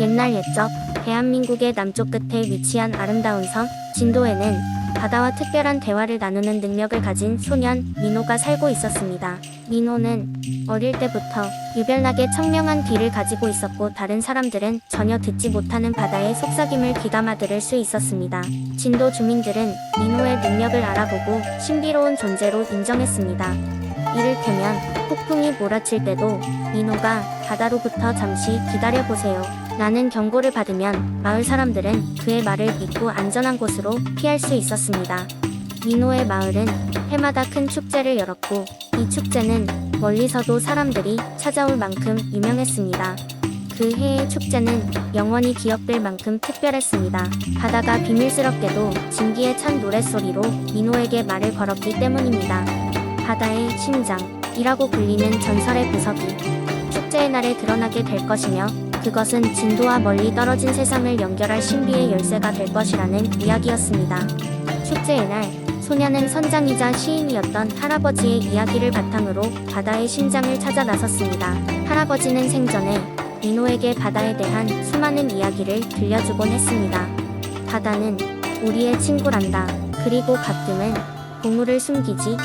옛날 옛적 대한민국의 남쪽 끝에 위치한 아름다운 섬 진도에는 바다와 특별한 대화를 나누는 능력을 가진 소년 민호가 살고 있었습니다. 민호는 어릴 때부터 유별나게 청명한 귀를 가지고 있었고 다른 사람들은 전혀 듣지 못하는 바다의 속삭임을 귀담아 들을 수 있었습니다. 진도 주민들은 민호의 능력을 알아보고 신비로운 존재로 인정했습니다. 이를테면 폭풍이 몰아칠 때도 민호가 바다로부터 잠시 기다려보세요 라는 경고를 받으면 마을 사람들은 그의 말을 믿고 안전한 곳으로 피할 수 있었습니다. 민호의 마을은 해마다 큰 축제를 열었고 이 축제는 멀리서도 사람들이 찾아올 만큼 유명했습니다. 그 해의 축제는 영원히 기억될 만큼 특별했습니다. 바다가 비밀스럽게도 진기에 찬 노랫소리로 민호에게 말을 걸었기 때문입니다. 바다의 심장이라고 불리는 전설의 보석이 축제의 날에 드러나게 될 것이며 그것은 진도와 멀리 떨어진 세상을 연결할 신비의 열쇠가 될 것이라는 이야기였습니다. 축제의 날 소년은 선장이자 시인이었던 할아버지의 이야기를 바탕으로 바다의 심장을 찾아 나섰습니다. 할아버지는 생전에 민호에게 바다에 대한 수많은 이야기를 들려주곤 했습니다. 바다는 우리의 친구란다. 그리고 가끔은 보물을 숨기지.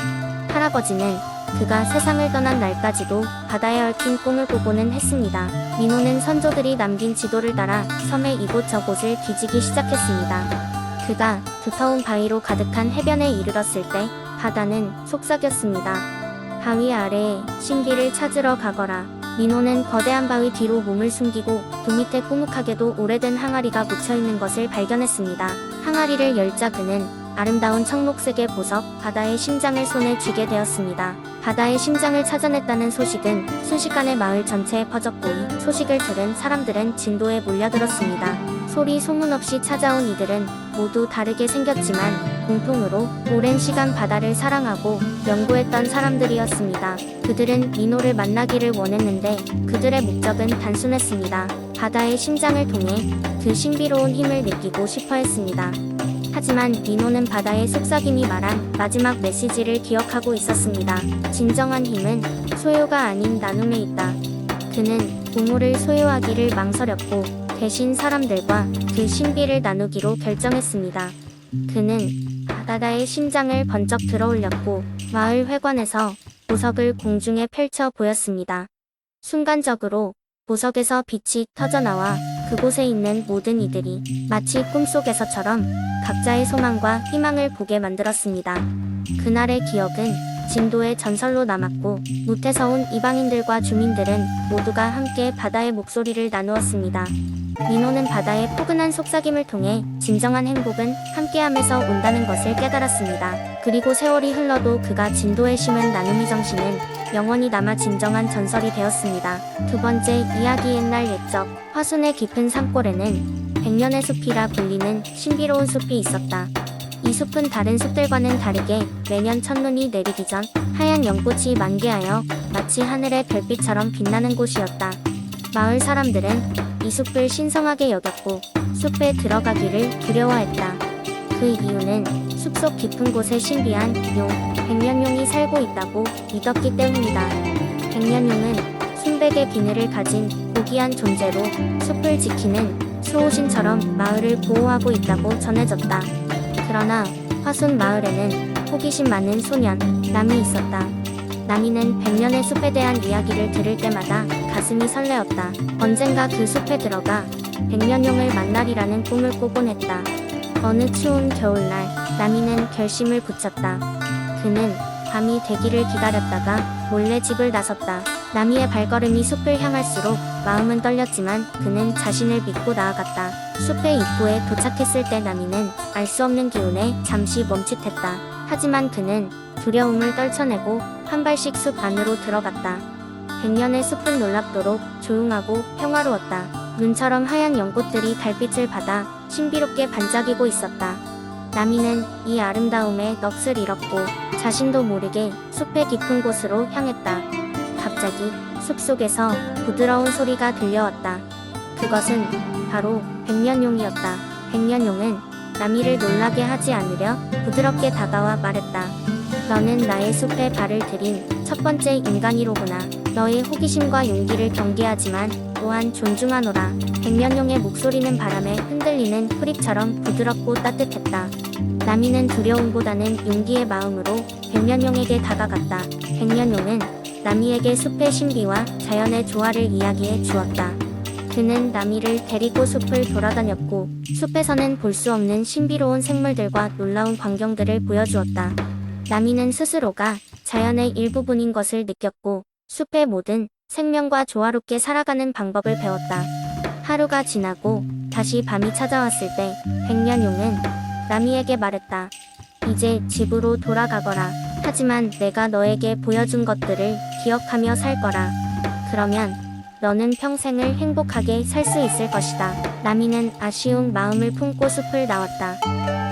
할아버지는 그가 세상을 떠난 날까지도 바다에 얽힌 꿈을 꾸고는 했습니다. 민호는 선조들이 남긴 지도를 따라 섬의 이곳저곳을 뒤지기 시작했습니다. 그가 두터운 바위로 가득한 해변에 이르렀을 때 바다는 속삭였습니다. 바위 아래에 신비를 찾으러 가거라. 민호는 거대한 바위 뒤로 몸을 숨기고 그 밑에 꾸묵하게도 오래된 항아리가 묻혀있는 것을 발견했습니다. 항아리를 열자 그는 아름다운 청록색의 보석, 바다의 심장을 손에 쥐게 되었습니다. 바다의 심장을 찾아냈다는 소식은 순식간에 마을 전체에 퍼졌고 이 소식을 들은 사람들은 진도에 몰려들었습니다. 소리 소문 없이 찾아온 이들은 모두 다르게 생겼지만 공통으로 오랜 시간 바다를 사랑하고 연구했던 사람들이었습니다. 그들은 민호를 만나기를 원했는데 그들의 목적은 단순했습니다. 바다의 심장을 통해 그 신비로운 힘을 느끼고 싶어 했습니다. 하지만 민호는 바다의 속삭임이 말한 마지막 메시지를 기억하고 있었습니다. 진정한 힘은 소유가 아닌 나눔에 있다. 그는 보물을 소유하기를 망설였고 대신 사람들과 그 신비를 나누기로 결정했습니다. 그는 바다의 심장을 번쩍 들어올렸고 마을 회관에서 보석을 공중에 펼쳐 보였습니다. 순간적으로 보석에서 빛이 터져나와 그곳에 있는 모든 이들이 마치 꿈속에서처럼 각자의 소망과 희망을 보게 만들었습니다. 그날의 기억은 진도의 전설로 남았고 무태서 온 이방인들과 주민들은 모두가 함께 바다의 목소리를 나누었습니다. 민호는 바다의 포근한 속삭임을 통해 진정한 행복은 함께함에서 온다는 것을 깨달았습니다. 그리고 세월이 흘러도 그가 진도에 심은 나눔의 정신은 영원히 남아 진정한 전설이 되었습니다. 두 번째 이야기 옛날 옛적 화순의 깊은 산골에는 백년의 숲이라 불리는 신비로운 숲이 있었다. 이 숲은 다른 숲들과는 다르게 매년 첫눈이 내리기 전 하얀 연꽃이 만개하여 마치 하늘의 별빛처럼 빛나는 곳이었다. 마을 사람들은 이 숲을 신성하게 여겼고 숲에 들어가기를 두려워했다. 그 이유는 숲속 깊은 곳에 신비한 용, 백년용이 살고 있다고 믿었기 때문이다. 백년용은 순백의 비늘을 가진 고귀한 존재로 숲을 지키는 수호신처럼 마을을 보호하고 있다고 전해졌다. 그러나 화순 마을에는 호기심 많은 소년 남이 있었다. 남이는 백년의 숲에 대한 이야기를 들을 때마다 가슴이 설레었다. 언젠가 그 숲에 들어가 백년용을 만나리라는 꿈을 꾸곤 했다. 어느 추운 겨울날 남이는 결심을 굳혔다. 그는 밤이 되기를 기다렸다가 몰래 집을 나섰다. 남이의 발걸음이 숲을 향할수록 마음은 떨렸지만 그는 자신을 믿고 나아갔다. 숲의 입구에 도착했을 때 남이는 알 수 없는 기운에 잠시 멈칫했다. 하지만 그는 두려움을 떨쳐내고 한 발씩 숲 안으로 들어갔다. 백년의 숲은 놀랍도록 조용하고 평화로웠다. 눈처럼 하얀 연꽃들이 달빛을 받아 신비롭게 반짝이고 있었다. 남이는 이 아름다움에 넋을 잃었고 자신도 모르게 숲의 깊은 곳으로 향했다. 갑자기 숲속에서 부드러운 소리가 들려왔다. 그것은 바로 백년용이었다. 백년용은 남이를 놀라게 하지 않으려 부드럽게 다가와 말했다. 너는 나의 숲에 발을 들인 첫 번째 인간이로구나. 너의 호기심과 용기를 경계하지만 또한 존중하노라. 백년용의 목소리는 바람에 흔들리는 프릭처럼 부드럽고 따뜻했다. 나미는 두려움보다는 용기의 마음으로 백년용에게 다가갔다. 백년용은 나미에게 숲의 신비와 자연의 조화를 이야기해 주었다. 그는 나미를 데리고 숲을 돌아다녔고 숲에서는 볼 수 없는 신비로운 생물들과 놀라운 광경들을 보여주었다. 나미는 스스로가 자연의 일부분인 것을 느꼈고 숲의 모든 생명과 조화롭게 살아가는 방법을 배웠다. 하루가 지나고 다시 밤이 찾아왔을 때 백년용은 나미에게 말했다. 이제 집으로 돌아가거라. 하지만 내가 너에게 보여준 것들을 기억하며 살 거라. 그러면 너는 평생을 행복하게 살 수 있을 것이다. 나미는 아쉬운 마음을 품고 숲을 나왔다.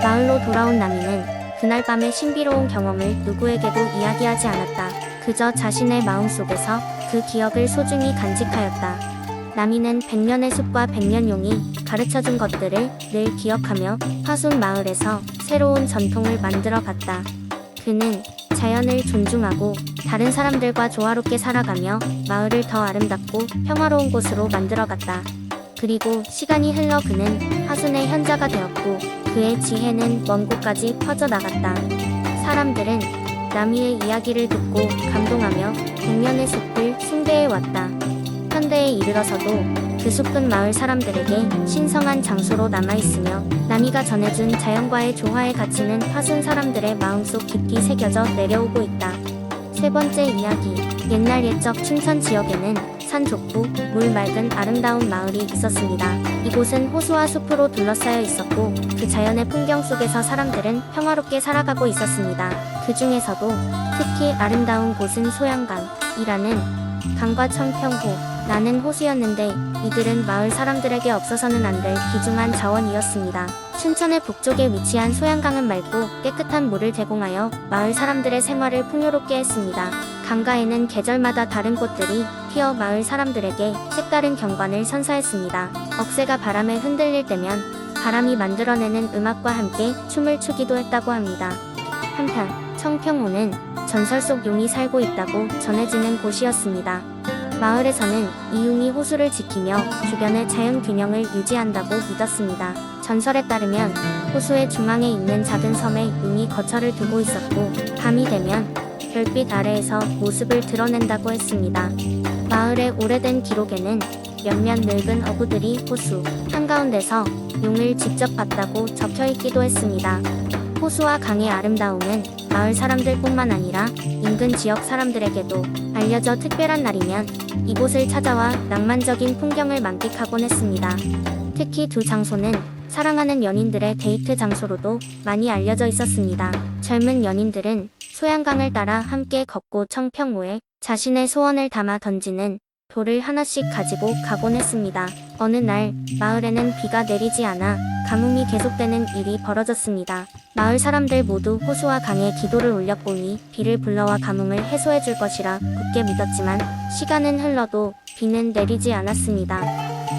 마을로 돌아온 나미는 그날 밤의 신비로운 경험을 누구에게도 이야기하지 않았다. 그저 자신의 마음속에서 그 기억을 소중히 간직하였다. 나미는 백년의 숲과 백년용이 가르쳐준 것들을 늘 기억하며 화순 마을에서 새로운 전통을 만들어 갔다. 그는 자연을 존중하고 다른 사람들과 조화롭게 살아가며 마을을 더 아름답고 평화로운 곳으로 만들어갔다. 그리고 시간이 흘러 그는 화순의 현자가 되었고 그의 지혜는 먼 곳까지 퍼져나갔다. 사람들은 나미의 이야기를 듣고 감동하며 백년의 숲을 숭배해왔다. 현대에 이르러서도 그 숲은 마을 사람들에게 신성한 장소로 남아있으며 나미가 전해준 자연과의 조화의 가치는 화순 사람들의 마음속 깊이 새겨져 내려오고 있다. 세 번째 이야기. 옛날 옛적 춘천 지역에는 산 좁고 물 맑은 아름다운 마을이 있었습니다. 이곳은 호수와 숲으로 둘러싸여 있었고 그 자연의 풍경 속에서 사람들은 평화롭게 살아가고 있었습니다. 그 중에서도 특히 아름다운 곳은 소양강이라는 강과 청평호 라는 호수였는데 이들은 마을 사람들에게 없어서는 안 될 귀중한 자원이었습니다. 춘천의 북쪽에 위치한 소양강은 맑고 깨끗한 물을 제공하여 마을 사람들의 생활을 풍요롭게 했습니다. 강가에는 계절마다 다른 꽃들이 피어 마을 사람들에게 색다른 경관을 선사했습니다. 억새가 바람에 흔들릴 때면 바람이 만들어내는 음악과 함께 춤을 추기도 했다고 합니다. 한편 청평호는 전설 속 용이 살고 있다고 전해지는 곳이었습니다. 마을에서는 이 용이 호수를 지키며 주변의 자연 균형을 유지한다고 믿었습니다. 전설에 따르면 호수의 중앙에 있는 작은 섬에 용이 거처를 두고 있었고 밤이 되면 별빛 아래에서 모습을 드러낸다고 했습니다. 마을의 오래된 기록에는 몇몇 늙은 어부들이 호수 한가운데서 용을 직접 봤다고 적혀있기도 했습니다. 호수와 강의 아름다움은 마을 사람들뿐만 아니라 인근 지역 사람들에게도 알려져 특별한 날이면 이곳을 찾아와 낭만적인 풍경을 만끽하곤 했습니다. 특히 두 장소는 사랑하는 연인들의 데이트 장소로도 많이 알려져 있었습니다. 젊은 연인들은 소양강을 따라 함께 걷고 청평호에 자신의 소원을 담아 던지는 돌을 하나씩 가지고 가곤 했습니다. 어느 날 마을에는 비가 내리지 않아 가뭄이 계속되는 일이 벌어졌습니다. 마을 사람들 모두 호수와 강에 기도를 올렸보니 비를 불러와 가뭄을 해소해 줄 것이라 굳게 믿었지만 시간은 흘러도 비는 내리지 않았습니다.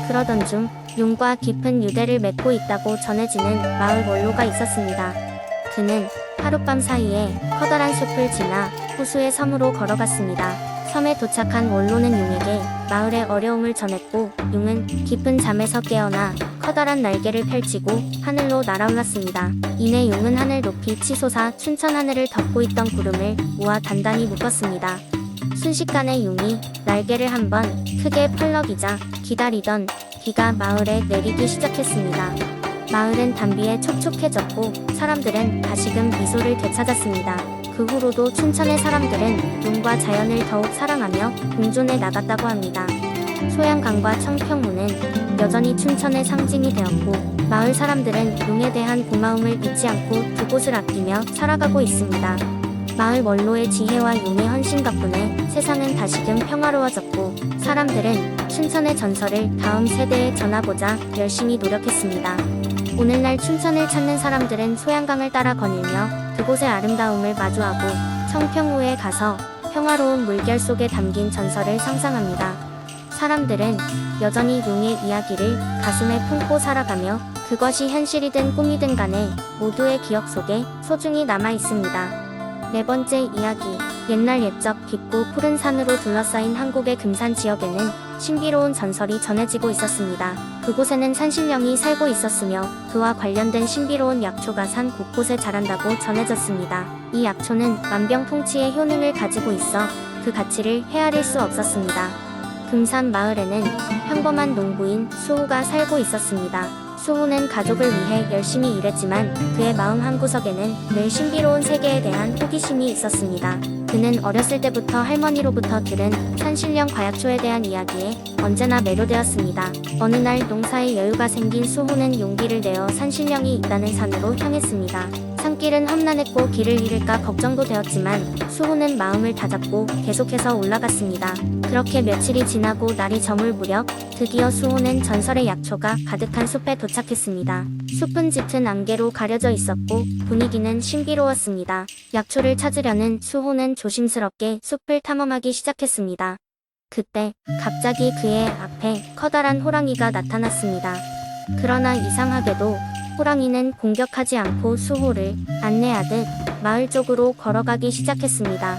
그러던 중 용과 깊은 유대를 맺고 있다고 전해지는 마을 원로가 있었습니다. 그는 하룻밤 사이에 커다란 숲을 지나 호수의 섬으로 걸어갔습니다. 섬에 도착한 원로는 용에게 마을의 어려움을 전했고 용은 깊은 잠에서 깨어나 커다란 날개를 펼치고 하늘로 날아올랐습니다. 이내 용은 하늘 높이 치솟아 춘천 하늘을 덮고 있던 구름을 모아 단단히 묶었습니다. 순식간에 용이 날개를 한번 크게 펄럭이자 기다리던 비가 마을에 내리기 시작했습니다. 마을은 단비에 촉촉해졌고 사람들은 다시금 미소를 되찾았습니다. 그 후로도 춘천의 사람들은 용과 자연을 더욱 사랑하며 공존해 나갔다고 합니다. 소양강과 청평호는 여전히 춘천의 상징이 되었고 마을 사람들은 용에 대한 고마움을 잊지 않고 두 곳을 아끼며 살아가고 있습니다. 마을 원로의 지혜와 용의 헌신 덕분에 세상은 다시금 평화로워졌고 사람들은 춘천의 전설을 다음 세대에 전하고자 열심히 노력했습니다. 오늘날 춘천을 찾는 사람들은 소양강을 따라 거닐며 그곳의 아름다움을 마주하고 청평호에 가서 평화로운 물결 속에 담긴 전설을 상상합니다. 사람들은 여전히 용의 이야기를 가슴에 품고 살아가며 그것이 현실이든 꿈이든 간에 모두의 기억 속에 소중히 남아 있습니다. 네 번째 이야기. 옛날 옛적 깊고 푸른 산으로 둘러싸인 한국의 금산 지역에는 신비로운 전설이 전해지고 있었습니다. 그곳에는 산신령이 살고 있었으며 그와 관련된 신비로운 약초가 산 곳곳에 자란다고 전해졌습니다. 이 약초는 만병통치의 효능을 가지고 있어 그 가치를 헤아릴 수 없었습니다. 금산 마을에는 평범한 농부인 수호가 살고 있었습니다. 수호는 가족을 위해 열심히 일했지만 그의 마음 한구석에는 늘 신비로운 세계에 대한 호기심이 있었습니다. 그는 어렸을 때부터 할머니로부터 들은 산신령 과약초에 대한 이야기에 언제나 매료되었습니다. 어느 날 농사에 여유가 생긴 수호는 용기를 내어 산신령이 있다는 산으로 향했습니다. 산길은 험난했고 길을 잃을까 걱정도 되었지만 수호는 마음을 다잡고 계속해서 올라갔습니다. 그렇게 며칠이 지나고 날이 저물 무렵 드디어 수호는 전설의 약초가 가득한 숲에 도착했습니다. 숲은 짙은 안개로 가려져 있었고 분위기는 신비로웠습니다. 약초를 찾으려는 수호는 조심스럽게 숲을 탐험하기 시작했습니다. 그때 갑자기 그의 앞에 커다란 호랑이가 나타났습니다. 그러나 이상하게도 호랑이는 공격하지 않고 수호를 안내하듯 마을 쪽으로 걸어가기 시작했습니다.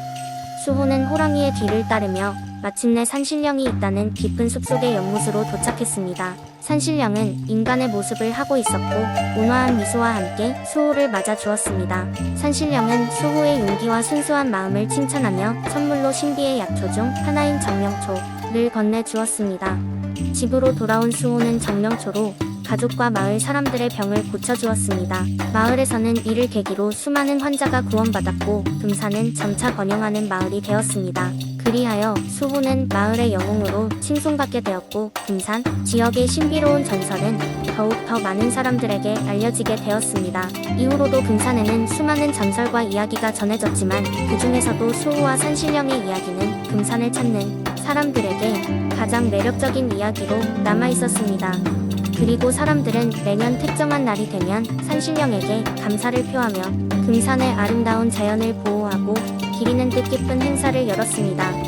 수호는 호랑이의 뒤를 따르며 마침내 산신령이 있다는 깊은 숲속의 연못으로 도착했습니다. 산신령은 인간의 모습을 하고 있었고 온화한 미소와 함께 수호를 맞아 주었습니다. 산신령은 수호의 용기와 순수한 마음을 칭찬하며 선물로 신비의 약초 중 하나인 정령초를 건네주었습니다. 집으로 돌아온 수호는 정령초로 가족과 마을 사람들의 병을 고쳐주었습니다. 마을에서는 이를 계기로 수많은 환자가 구원받았고 금산은 점차 번영하는 마을이 되었습니다. 그리하여 수호는 마을의 영웅으로 칭송받게 되었고 금산 지역의 신비로운 전설은 더욱 더 많은 사람들에게 알려지게 되었습니다. 이후로도 금산에는 수많은 전설과 이야기가 전해졌지만 그 중에서도 수호와 산신령의 이야기는 금산을 찾는 사람들에게 가장 매력적인 이야기로 남아있었습니다. 그리고 사람들은 매년 특정한 날이 되면 산신령에게 감사를 표하며 금산의 아름다운 자연을 보호하고 기리는 뜻깊은 행사를 열었습니다.